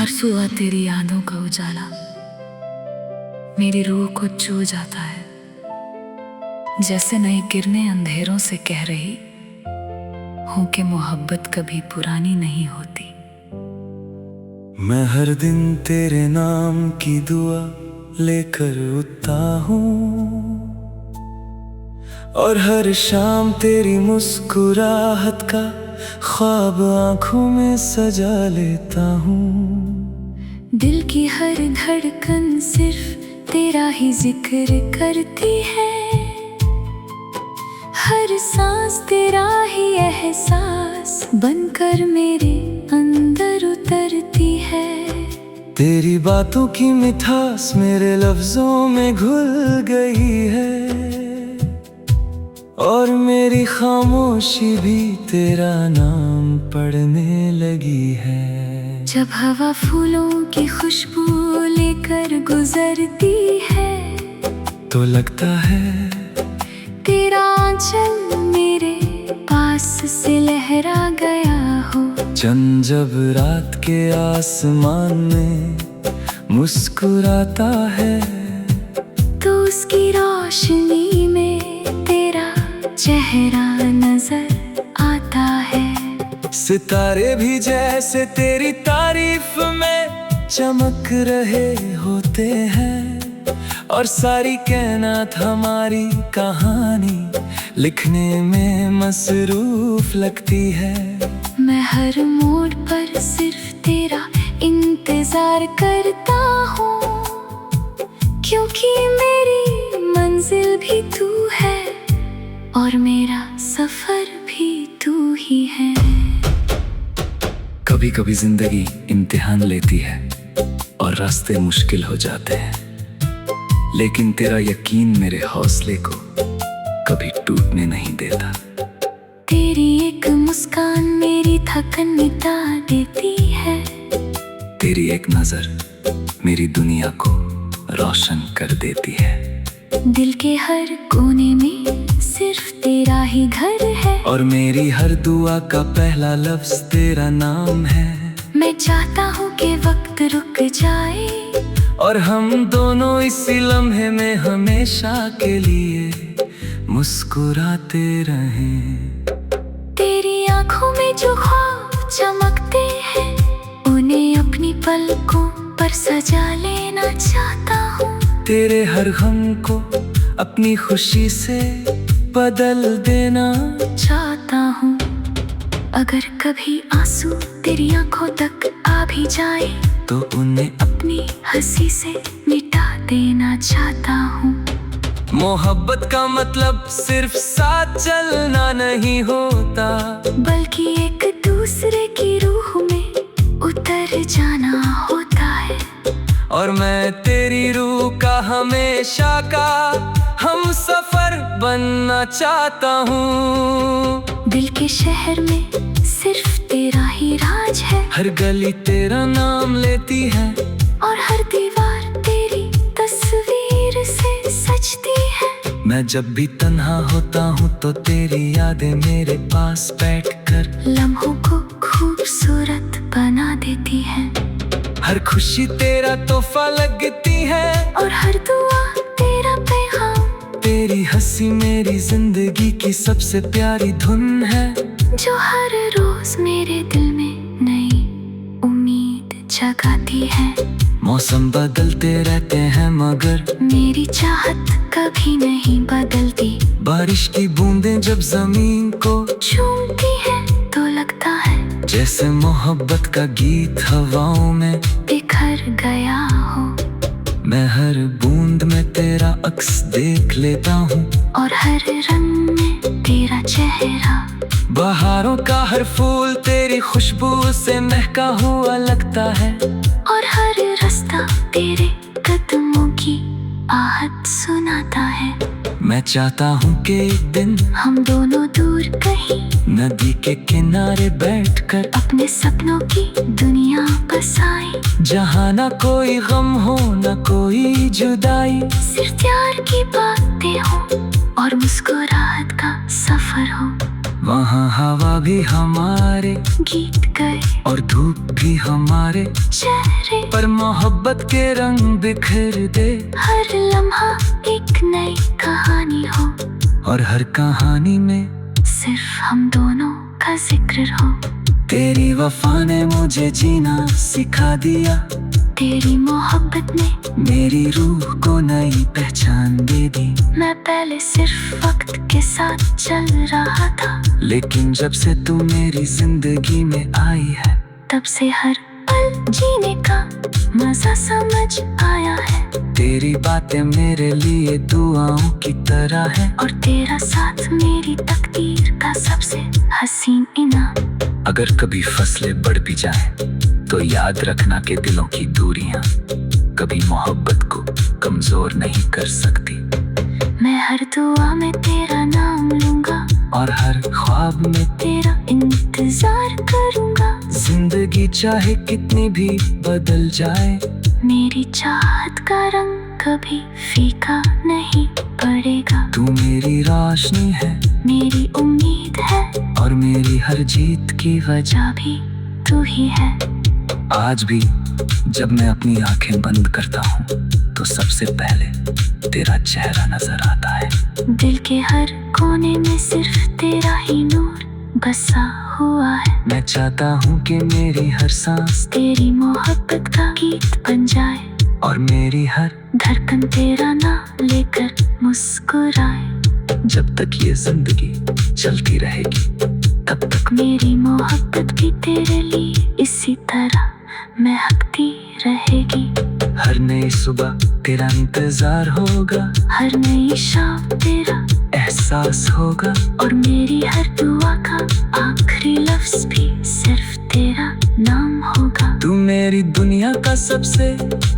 हर सुबह तेरी यादों का उजाला मेरी रूह को छू जाता है, जैसे नई किरणें अंधेरों से कह रही हूं कि मोहब्बत कभी पुरानी नहीं होती। मैं हर दिन तेरे नाम की दुआ लेकर उठता हूँ और हर शाम तेरी मुस्कुराहट का ख्वाब आंखों में सजा लेता हूँ। दिल की हर धड़कन सिर्फ तेरा ही जिक्र करती है, हर सांस तेरा ही एहसास बनकर मेरे अंदर उतरती है। तेरी बातों की मिठास मेरे लफ्जों में घुल गई है और मेरी खामोशी भी तेरा नाम पढ़ने लगी है। जब हवा फूलों की खुशबू लेकर गुजरती है तो लगता है तेरा आंचल मेरे पास से लहरा गया हो। चंद जब रात के आसमान में मुस्कुराता है तो उसकी रोशनी में तेरा चेहरा नजर आता है। सितारे भी जैसे तेरी तारीफ में चमक रहे होते हैं और सारी कायनात हमारी कहानी लिखने में मसरूफ लगती है। मैं हर मोड़ पर सिर्फ तेरा इंतजार करता हूँ, क्योंकि मेरी मंजिल भी तू है और मेरा सफर भी तू ही है। कभी कभी जिंदगी इम्तिहान लेती है और रास्ते मुश्किल हो जाते हैं, लेकिन तेरा यकीन मेरे हौसले को कभी टूटने नहीं देता। तेरी एक मुस्कान मेरी थकन मिटा देती है, तेरी एक नजर मेरी दुनिया को रोशन कर देती है। दिल के हर कोने में सिर्फ तेरा ही घर है और मेरी हर दुआ का पहला लफ्ज तेरा नाम है। मैं चाहता हूँ कि वक्त रुक जाए और हम दोनों इसी लम्हे में हमेशा के लिए मुस्कुराते रहें। तेरी आंखों में जो ख्वाब चमकते हैं उन्हें अपनी पलकों पर सजा लेना चाहता हूँ। तेरे हर गम को अपनी खुशी से बदल देना चाहता हूँ। अगर कभी आंसू तेरी आंखों तक आ भी जाए तो उन्हें अपनी हंसी से मिटा देना चाहता हूँ। मोहब्बत का मतलब सिर्फ साथ चलना नहीं होता, बल्कि एक दूसरे की रूह में उतर जाना होता है। और मैं तेरी रूह का हमेशा का हम सफर बनना चाहता हूँ। दिल के शहर में सिर्फ तेरा ही राज है, हर गली तेरा नाम लेती है और हर दीवार तेरी तस्वीर से सजती है। मैं जब भी तन्हा होता हूँ तो तेरी यादें मेरे पास बैठकर लम्हों को खूबसूरत बना देती है। हर खुशी तेरा तोहफा लगती है और हर दुआ तेरा पैगाम। तेरी हंसी मेरी जिंदगी की सबसे प्यारी धुन है, जो हर रोज मेरे दिल में नई उम्मीद जगाती है। मौसम बदलते रहते हैं मगर मेरी चाहत कभी नहीं बदलती। बारिश की बूंदें जब जमीन को चूमती है तो लगता है जैसे मोहब्बत का गीत हवाओं में बिखर गया हो। मैं हर बूंद में तेरा अक्स देख लेता हूँ और हर रंग में तेरा चेहरा। बहारों का हर फूल तेरी खुशबू से महका हुआ लगता है और हर रास्ता तेरे कदमों की आहट सुनाता है। मैं चाहता हूँ कि एक दिन हम दोनों दूर कहीं नदी के किनारे बैठकर अपने सपनों की दुनिया बसाए, जहाँ ना कोई गम हो ना कोई जुदाई, सिर्फ प्यार की बातें हो और मुस्कुराहट का सफर हो। वहाँ हवा भी हमारे गीत गए और धूप भी हमारे, चेहरे पर मोहब्बत के रंग बिखर दे। हर लम्हा एक नई कहानी हो और हर कहानी में सिर्फ हम दोनों का जिक्र हो। तेरी वफा ने मुझे जीना सिखा दिया, तेरी मोहब्बत ने मेरी रूह को नई पहचान दे दी। मैं पहले सिर्फ वक्त के साथ चल रहा था, लेकिन जब से तू मेरी जिंदगी में आई है, तब से हर पल जीने का मजा समझ आया है। तेरी बातें मेरे लिए दुआओं की तरह है, और तेरा साथ मेरी तकदीर का सबसे हसीन इनाम। अगर कभी फसलें बढ़ भी जाएं, तो याद रखना कि दिलों की दूरियां कभी मोहब्बत को कमजोर नहीं कर सकती। मैं हर दुआ में तेरा नाम लूंगा, और हर ख्वाब में तेरा इंतजार करूंगा। जिंदगी चाहे कितनी भी बदल जाए, मेरी चाहत का रंग कभी फीका नहीं पड़ेगा। तू मेरी रोशनी है, मेरी उम्मीद है, और मेरी हर जीत की वजह भी तू ही है। आज भी जब मैं अपनी आंखें बंद करता हूँ, तो सबसे पहले तेरा चेहरा नजर आता है। दिल के हर कोने में सिर्फ तेरा ही नूर बसा हुआ है। मैं चाहता हूँ कि मेरी हर सांस तेरी मोहब्बत का गीत बन जाए, और मेरी हर धड़कन तेरा नाम लेकर मुस्कुराए। जब तक ये जिंदगी चलती रहेगी, तब तक मेरी मोहब्बत भी तेरे लिए इसी तरह महकती रहेगी। हर नई सुबह तेरा इंतजार होगा, हर नई शाम तेरा एहसास होगा, और मेरी हर दुआ का आखिरी लफ्ज भी सिर्फ तेरा नाम होगा। तू मेरी दुनिया का सबसे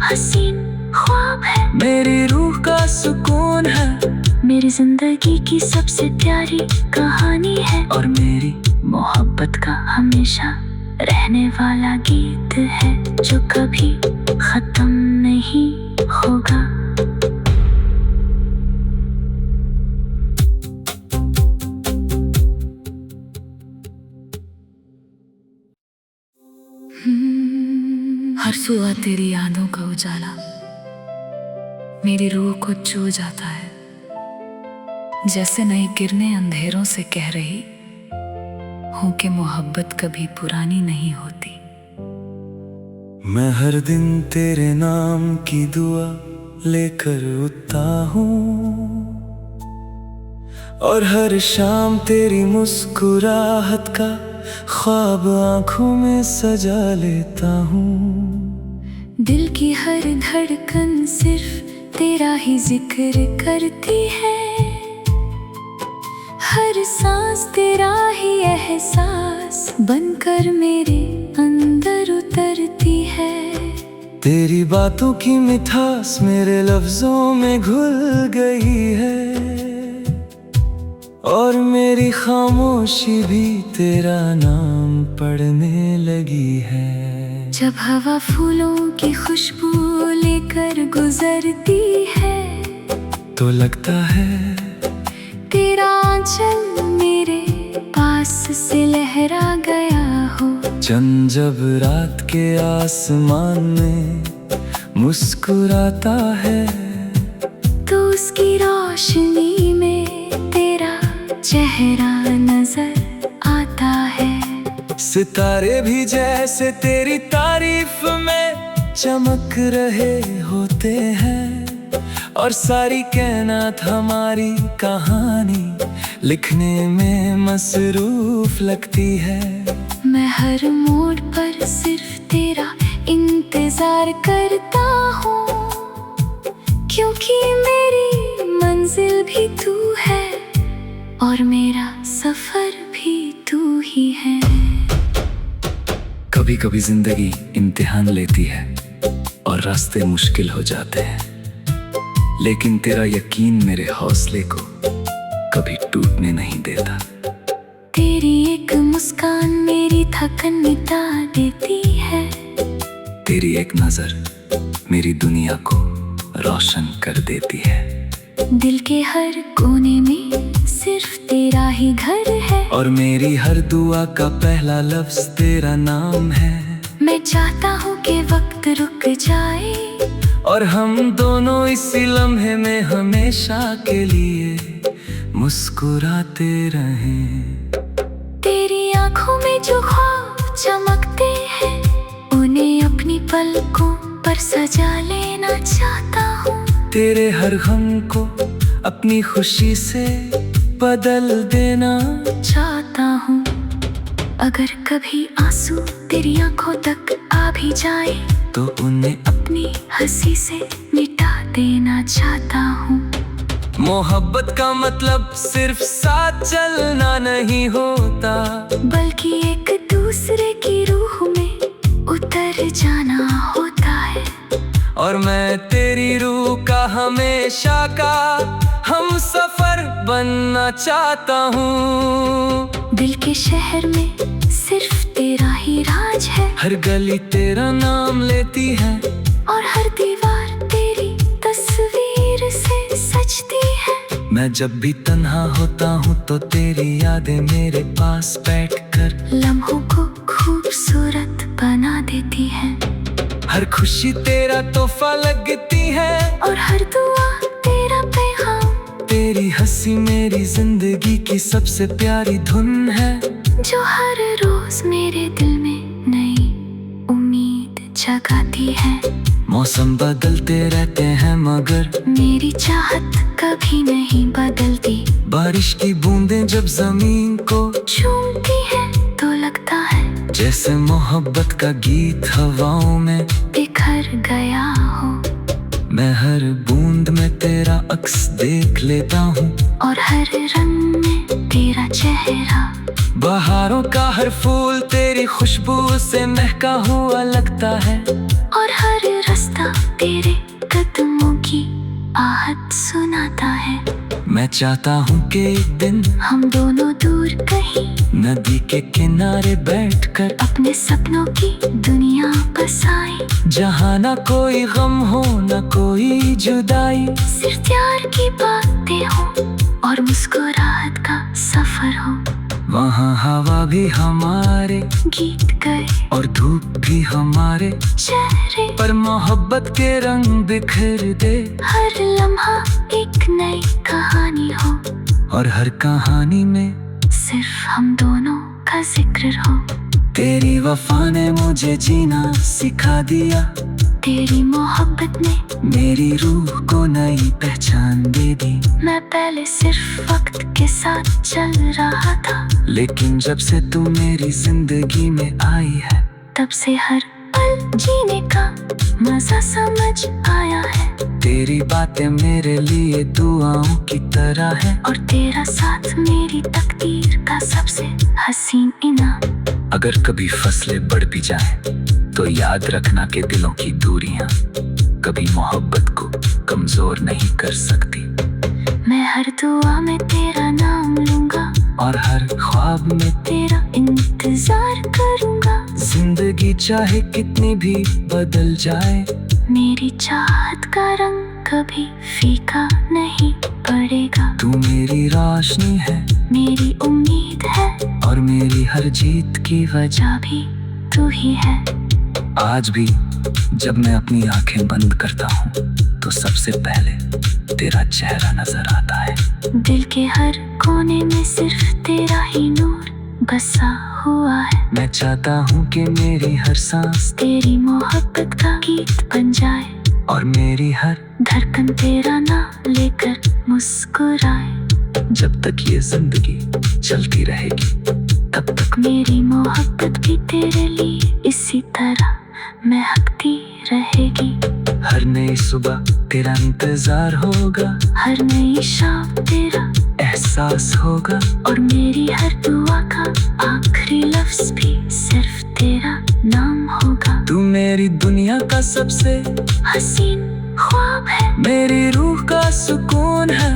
हसीन ख्वाब है, मेरी रूह का सुकून है, मेरी जिंदगी की सबसे प्यारी कहानी है, और मेरी मोहब्बत का हमेशा रहने वाला गीत है, जो कभी खत्म नहीं होगा। हर सुबह तेरी यादों का उजाला मेरी रूह को छू जाता है, जैसे नई किरणें अंधेरों से कह रही हूँ कि मोहब्बत कभी पुरानी नहीं होती। मैं हर दिन तेरे नाम की दुआ लेकर उठता हूँ, और हर शाम तेरी मुस्कुराहट का ख्वाब आंखों में सजा लेता हूँ। दिल की हर धड़कन सिर्फ तेरा ही जिक्र करती है, हर सांस तेरा ही एहसास बनकर मेरे अंदर उतरती है। तेरी बातों की मिठास मेरे लफ्जों में घुल गई है, और मेरी खामोशी भी तेरा नाम पढ़ने लगी है। जब हवा फूलों की खुशबू लेकर गुजरती है, तो लगता है तेरा आंचल मेरे पास से लहरा गया हो। चंद जब रात के आसमान में मुस्कुराता है, तो उसकी रोशनी में तेरा चेहरा नजर आता है। सितारे भी जैसे तेरी तारीफ में चमक रहे होते हैं, और सारी कायनात हमारी कहानी लिखने में मसरूफ लगती है। मैं हर मोड़ पर सिर्फ तेरा इंतजार करता हूँ, क्योंकि मेरी मंजिल भी तू है, और मेरा सफर भी तू ही है। कभी कभी जिंदगी इम्तिहान लेती है, और रास्ते मुश्किल हो जाते हैं, लेकिन तेरा यकीन मेरे हौसले को कभी टूटने नहीं देता। तेरी एक मुस्कान मेरी थकन मिटा देती है, तेरी एक नजर मेरी दुनिया को रोशन कर देती है। दिल के हर कोने में सिर्फ तेरा ही घर है, और मेरी हर दुआ का पहला लफ्ज तेरा नाम है। मैं चाहता हूँ कि वक्त रुक जाए और हम दोनों इसी लम्हे में हमेशा के लिए मुस्कुराते रहें। तेरी आंखों में जो ख्वाब चमकते हैं, उन्हें अपनी पलकों पर सजा लेना चाहता हूँ। तेरे हर गम को अपनी खुशी से बदल देना चाहता हूँ। अगर कभी आंसू तेरी आंखों तक आ भी जाए, तो उन्हें अपनी हंसी से मिटा देना चाहता हूँ। मोहब्बत का मतलब सिर्फ साथ चलना नहीं होता, बल्कि एक दूसरे की रूह में उतर जाना होता है। और मैं तेरी रूह का हमेशा का हम सफर बनना चाहता हूँ। दिल के शहर में सिर्फ तेरा ही राज है, हर गली तेरा नाम लेती है, और हर दीवार तेरी तस्वीर से सजती है। मैं जब भी तन्हा होता हूँ तो तेरी यादें मेरे पास बैठकर लम्हों को खूबसूरत बना देती है। हर खुशी तेरा तोहफा लगती है, और हर दुआ तेरा पैगाम। तेरी हंसी मेरी जिंदगी की सबसे प्यारी धुन है, जो हर रोज मेरे दिल में नई उम्मीद जगाती है। मौसम बदलते रहते हैं मगर मेरी चाहत कभी नहीं बदलती। बारिश की बूंदें जब जमीन को चूमती है तो लगता है जैसे मोहब्बत का गीत हवाओं में बिखर गया हो। मैं हर बूंद में तेरा अक्स देख लेता हूँ, और हर रंग में तेरा चेहरा। बहारों का हर फूल तेरी खुशबू से महका हुआ लगता है, और हर रास्ता तेरे कदमों की आहट सुनाता है। मैं चाहता हूँ कि एक दिन हम दोनों दूर कहीं नदी के किनारे बैठकर अपने सपनों की दुनिया बसाए, जहाँ ना कोई गम हो ना कोई जुदाई, सिर्फ प्यार की बातें हो और मुस्कुराहट का सफर हो। वहाँ हवा भी हमारे गीत गए और धूप भी हमारे चेहरे पर मोहब्बत के रंग बिखर दे। हर लम्हा एक नई कहानी हो, और हर कहानी में सिर्फ हम दोनों का जिक्र हो। तेरी वफा ने मुझे जीना सिखा दिया, तेरी मोहब्बत ने मेरी रूह को नई पहचान दे दी। मैं पहले सिर्फ वक्त के साथ चल रहा था, लेकिन जब से तू मेरी जिंदगी में आई है, तब से हर पल जीने का मजा समझ आया है। तेरी बातें मेरे लिए दुआओं की तरह है, और तेरा साथ मेरी तकदीर का सबसे हसीन इनाम। अगर कभी फसलें बढ़ भी जाएं, तो याद रखना कि दिलों की दूरियां कभी मोहब्बत को कमजोर नहीं कर सकती। मैं हर दुआ में तेरा नाम लूंगा, और हर ख्वाब में तेरा इंतजार करूंगा। जिंदगी चाहे कितनी भी बदल जाए, मेरी चाहत का रंग कभी फीका नहीं पड़ेगा। तू मेरी रोशनी है, मेरी उम्मीद है, और मेरी हर जीत की वजह भी तू ही है। आज भी जब मैं अपनी आंखें बंद करता हूँ, तो सबसे पहले तेरा चेहरा नजर आता है। दिल के हर कोने में सिर्फ तेरा ही नूर बसा हुआ है। मैं चाहता हूँ कि मेरी हर सांस तेरी मोहब्बत का गीत बन जाए, और मेरी हर धड़कन तेरा नाम लेकर मुस्कुराए। जब तक ये जिंदगी चलती रहेगी, तब तक मेरी मोहब्बत भी तेरे लिए इसी तरह महकती रहेगी। हर नई सुबह तेरा इंतजार होगा, हर नई शाम तेरा एहसास होगा, और मेरी हर दुआ का आखिरी लफ्ज भी सिर्फ तेरा नाम होगा। तू मेरी दुनिया का सबसे हसीन ख्वाब है, मेरी रूह का सुकून है,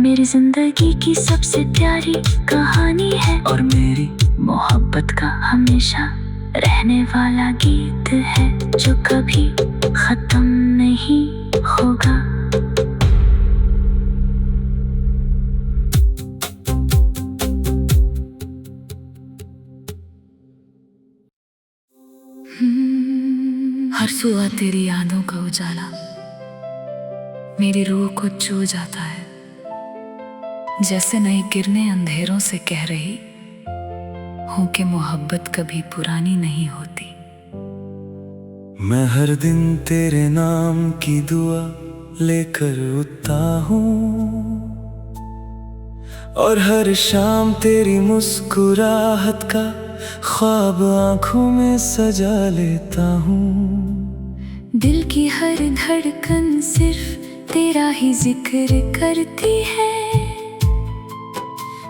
मेरी जिंदगी की सबसे प्यारी कहानी है, और मेरी मोहब्बत का हमेशा रहने वाला गीत है, जो कभी खत्म नहीं होगा। हर सुबह तेरी यादों का उजाला मेरी रूह को छू जाता है, जैसे नई किरणें अंधेरों से कह रही हूं कि मोहब्बत कभी पुरानी नहीं होती। मैं हर दिन तेरे नाम की दुआ लेकर उठता हूँ और हर शाम तेरी मुस्कुराहट का ख्वाब आंखों में सजा लेता हूँ। दिल की हर धड़कन सिर्फ तेरा ही जिक्र करती है,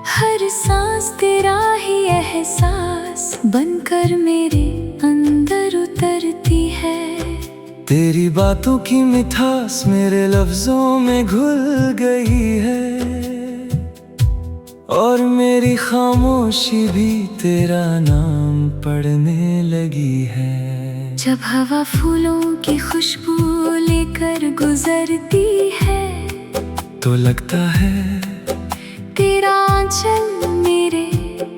हर सांस तेरा ही एहसास बनकर मेरे अंदर उतरती है। तेरी बातों की मिठास मेरे लफ्जों में घुल गई है और मेरी खामोशी भी तेरा नाम पढ़ने लगी है। जब हवा फूलों की खुशबू लेकर गुजरती है तो लगता है तेरा आंचल मेरे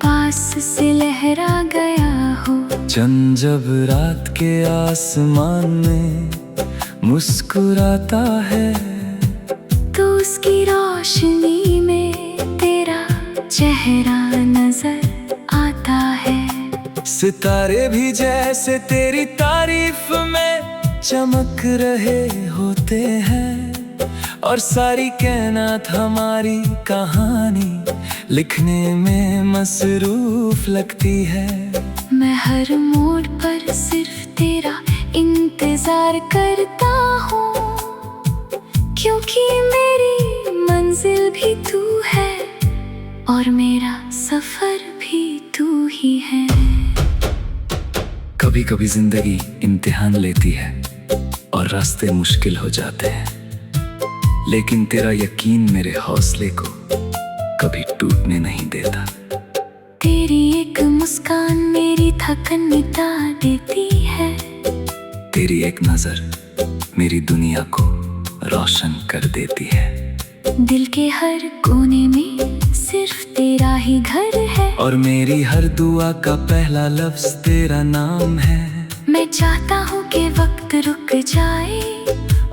पास से लहरा गया हो। चंद जब रात के आसमान में मुस्कुराता है तो उसकी रोशनी में तेरा चेहरा नजर आता है। सितारे भी जैसे तेरी तारीफ में चमक रहे होते हैं और सारी कायनात हमारी कहानी लिखने में मसरूफ लगती है। मैं हर मोड़ पर सिर्फ तेरा इंतजार करता हूँ, क्योंकि मेरी मंजिल भी तू है और मेरा सफर भी तू ही है। कभी कभी जिंदगी इम्तिहान लेती है और रास्ते मुश्किल हो जाते हैं, लेकिन तेरा यकीन मेरे हौसले को कभी टूटने नहीं देता। तेरी एक मुस्कान मेरी थकन मिटा देती है, तेरी एक नजर मेरी दुनिया को रोशन कर देती है। दिल के हर कोने में सिर्फ तेरा ही घर है और मेरी हर दुआ का पहला लफ्ज तेरा नाम है। मैं चाहता हूँ कि वक्त रुक जाए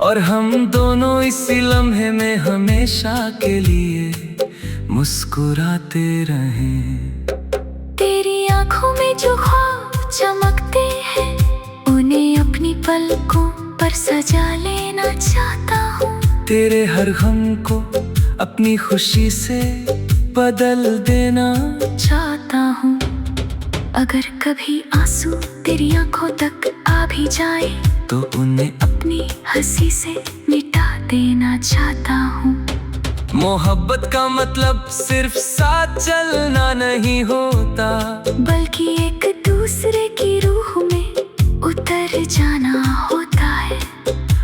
और हम दोनों इसी लम्हे में हमेशा के लिए मुस्कुराते रहें। तेरी आंखों में जो ख्वाब चमकते हैं उन्हें अपनी पलकों पर सजा लेना चाहता हूँ। तेरे हर गम को अपनी खुशी से बदल देना चाहता हूँ। अगर कभी आंसू तेरी आंखों तक आ भी जाए तो उन्हें अपनी हंसी से मिटा देना चाहता हूँ। मोहब्बत का मतलब सिर्फ साथ चलना नहीं होता, बल्कि एक दूसरे की रूह में उतर जाना होता है।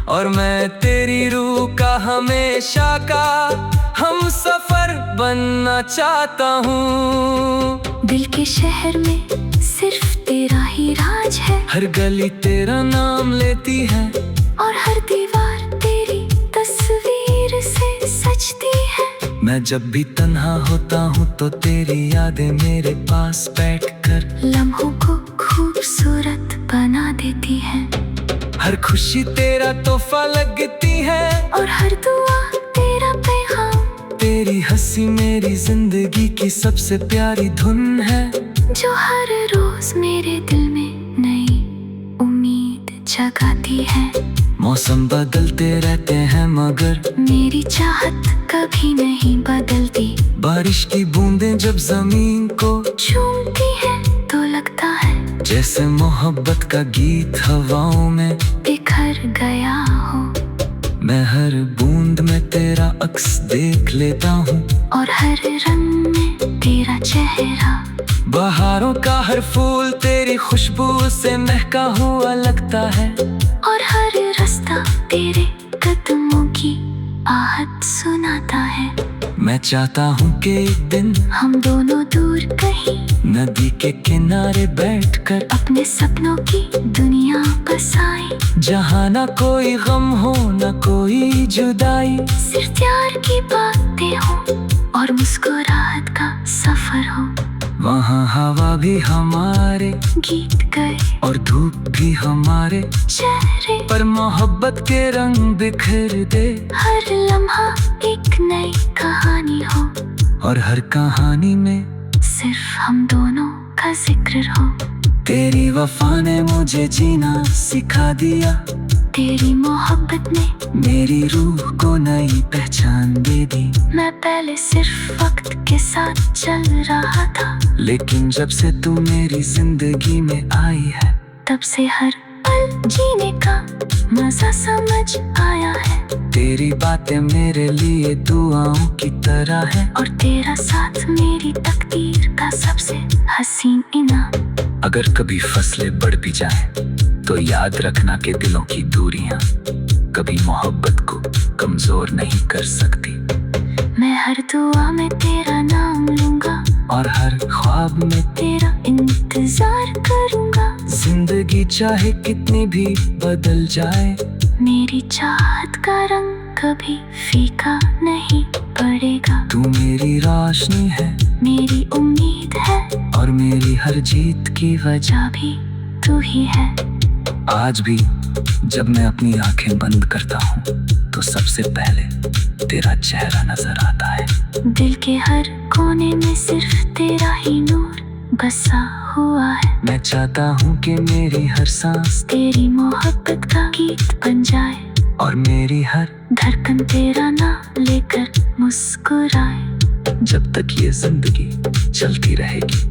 और मैं तेरी रूह का हमेशा का हम सफर बनना चाहता हूँ। दिल के शहर में सिर्फ तेरा ही राज है, हर गली तेरा नाम लेती है और हर दीवार तेरी तस्वीर से सजती है। मैं जब भी तन्हा होता हूँ तो तेरी यादें मेरे पास बैठकर लम्हों को खूबसूरत बना देती है। हर खुशी तेरा तोहफा लगती है और हर दुआ तेरा पैगाम। तेरी हंसी मेरी जिंदगी की सबसे प्यारी धुन है, जो हर रोज मेरे दिल में नई उम्मीद जगाती है। मौसम बदलते रहते हैं मगर मेरी चाहत कभी नहीं बदलती। बारिश की बूंदें जब जमीन को चूमती है तो लगता है जैसे मोहब्बत का गीत हवाओं में बिखर गया हो। मैं हर बूंद में तेरा अक्स देख लेता हूँ और हर रंग में तेरा चेहरा। बहारों का हर फूल तेरी खुशबू से महका हुआ लगता है और हर रास्ता तेरे कदमों की आहट सुनाता है। मैं चाहता हूँ कि एक दिन हम दोनों दूर कहीं नदी के किनारे बैठकर अपने सपनों की दुनिया बसाए, जहाँ ना कोई गम हो ना कोई जुदाई, सिर्फ प्यार की बातें हो और मुस्कुराहट का सफर हो। वहाँ हवा भी हमारे गीत गए और धूप भी हमारे, चेहरे पर मोहब्बत के रंग बिखर दे। हर लम्हा एक नई कहानी हो और हर कहानी में सिर्फ हम दोनों का जिक्र हो। तेरी वफा ने मुझे जीना सिखा दिया, तेरी मोहब्बत ने मेरी रूह को नई पहचान दे दी। मैं पहले सिर्फ वक्त के साथ चल रहा था, लेकिन जब से तू मेरी जिंदगी में आई है, तब से हर पल जीने का मजा समझ आया है। तेरी बातें मेरे लिए दुआओं की तरह है, और तेरा साथ मेरी तकदीर का सबसे हसीन इनाम। अगर कभी फसलें बढ़ भी जाएं, तो याद रखना कि दिलों की दूरियां कभी मोहब्बत को कमजोर नहीं कर सकती। मैं हर दुआ में तेरा नाम लूंगा और हर ख्वाब में तेरा इंतजार करूंगा। जिंदगी चाहे कितनी भी बदल जाए, मेरी चाहत का रंग कभी फीका नहीं पड़ेगा। तू मेरी रोशनी है, मेरी उम्मीद है, और मेरी हर जीत की वजह भी तू ही है। आज भी जब मैं अपनी आंखें बंद करता हूँ, तो सबसे पहले तेरा चेहरा नजर आता है। दिल के हर कोने में सिर्फ तेरा ही नूर बसा हुआ है। मैं चाहता हूँ कि मेरी हर सांस तेरी मोहब्बत का गीत बन जाए, और मेरी हर धड़कन तेरा नाम लेकर मुस्कुराए। जब तक ये जिंदगी चलती रहेगी,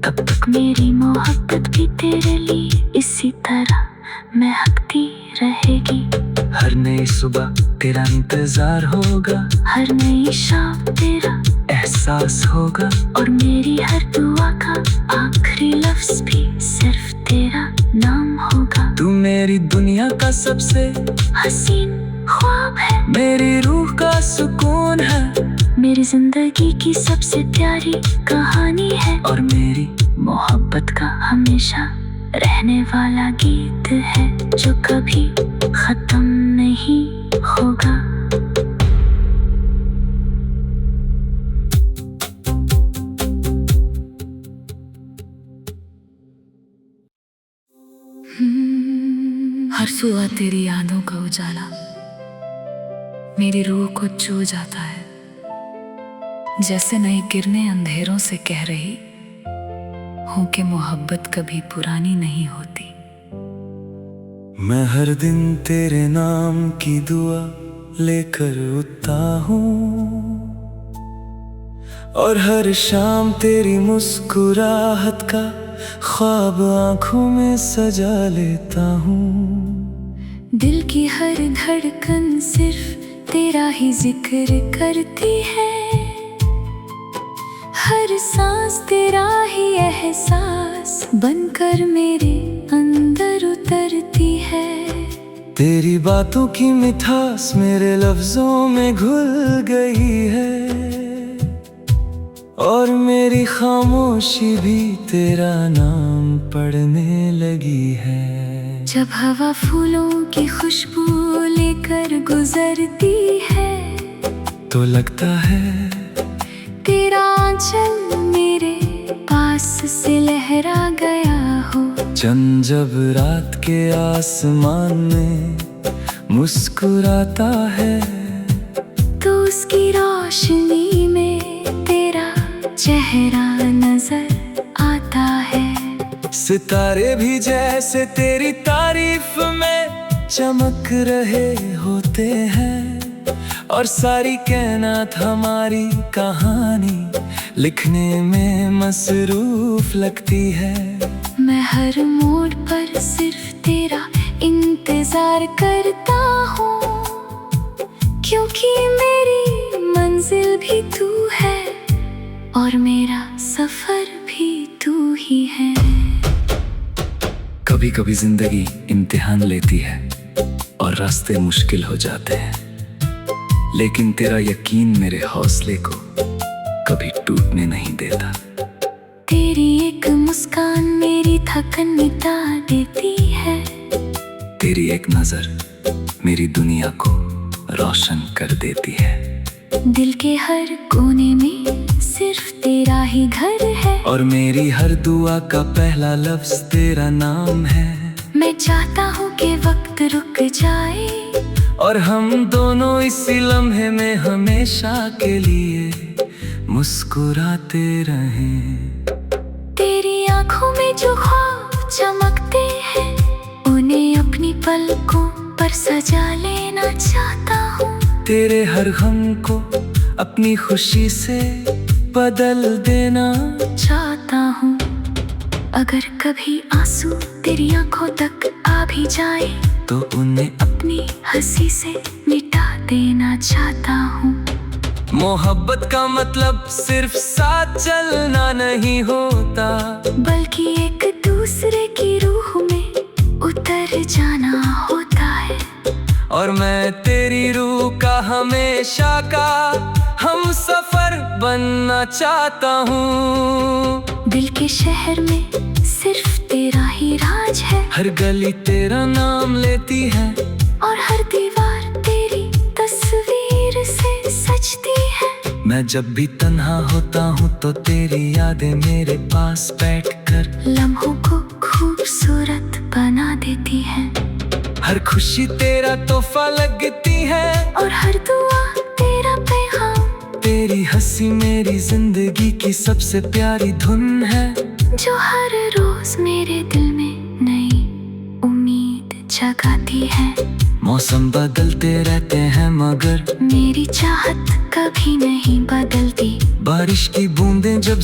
तब तक मेरी मोहब्बत भी तेरे लिए इसी तरह महकती रहेगी। हर नई सुबह तेरा इंतजार होगा, हर नई शाम तेरा एहसास होगा, और मेरी हर दुआ का आखिरी लफ्ज भी सिर्फ तेरा नाम होगा। तू मेरी दुनिया का सबसे हसीन ख्वाब है, मेरी रूह का सुकून है, मेरी जिंदगी की सबसे प्यारी कहानी है, और मेरी मोहब्बत का हमेशा रहने वाला गीत है, जो कभी खत्म नहीं होगा। हर सुबह तेरी यादों का उजाला मेरी रूह को छू जाता है, जैसे नई किरणें अंधेरों से कह रही हूँ कि मोहब्बत कभी पुरानी नहीं होती। मैं हर दिन तेरे नाम की दुआ लेकर उठता हूँ, और हर शाम तेरी मुस्कुराहट का ख्वाब आंखों में सजा लेता हूँ। दिल की हर धड़कन सिर्फ तेरा ही जिक्र करती है, हर सांस तेरा ही एहसास बनकर मेरे अंदर उतरती है। तेरी बातों की मिठास मेरे लफ्जों में घुल गई है, और मेरी खामोशी भी तेरा नाम पढ़ने लगी है। जब हवा फूलों की खुशबू लेकर गुजरती है, तो लगता है तेरा आंचल मेरे पास से लहरा गया हो। चंद जब रात के आसमान में मुस्कुराता है, तो उसकी रोशनी में तेरा चेहरा नजर आता है। सितारे भी जैसे तेरी तारीफ में चमक रहे होते हैं, और सारी कायनात हमारी कहानी लिखने में मसरूफ लगती है। मैं हर मोड़ पर सिर्फ तेरा इंतजार करता हूँ, क्योंकि मेरी मंजिल भी तू है, और मेरा सफर भी तू ही है। कभी कभी जिंदगी इम्तिहान लेती है और रास्ते मुश्किल हो जाते हैं, लेकिन तेरा यकीन मेरे हौसले को कभी टूटने नहीं देता। तेरी एक मुस्कान मेरी थकन मिटा देती है, तेरी एक नजर मेरी दुनिया को रोशन कर देती है। दिल के हर कोने में सिर्फ तेरा ही घर है। और मेरी हर दुआ का पहला लफ्ज तेरा नाम है। मैं चाहता हूँ कि वक्त रुक जाए और हम दोनों इसी लम्हे में हमेशा के लिए मुस्कुराते रहें। तेरी आंखों में जो ख्वाब चमकते हैं उन्हें अपनी पलकों पर सजा लेना चाहता हूँ। तेरे हर गम को अपनी खुशी से बदल देना चाहता हूँ। अगर कभी आंसू तेरी आंखों तक आ भी जाए तो उन्हें अपनी हंसी से मिटा देना चाहता हूँ। मोहब्बत का मतलब सिर्फ साथ चलना नहीं होता, बल्कि एक दूसरे की रूह में उतर जाना होता है। और मैं तेरी रूह का हमेशा का हम सफर बनना चाहता हूँ। दिल के शहर में सिर्फ तेरा ही राज है। हर गली तेरा नाम लेती है और हर दीवार तेरी तस्वीर से सजती है। मैं जब भी तन्हा होता हूँ तो तेरी यादें मेरे पास बैठकर लम्हों को खूबसूरत बना देती है। हर खुशी तेरा तोहफा लगती है और हर दुआ तेरा पैगाम। तेरी हंसी मेरी जिंदगी की सबसे प्यारी धुन है, जो हर रोज मेरे दिल में नई उम्मीद जगाती है। मौसम बदलते रहते हैं मगर मेरी चाहत कभी नहीं बदलती। बारिश की बूंदें जब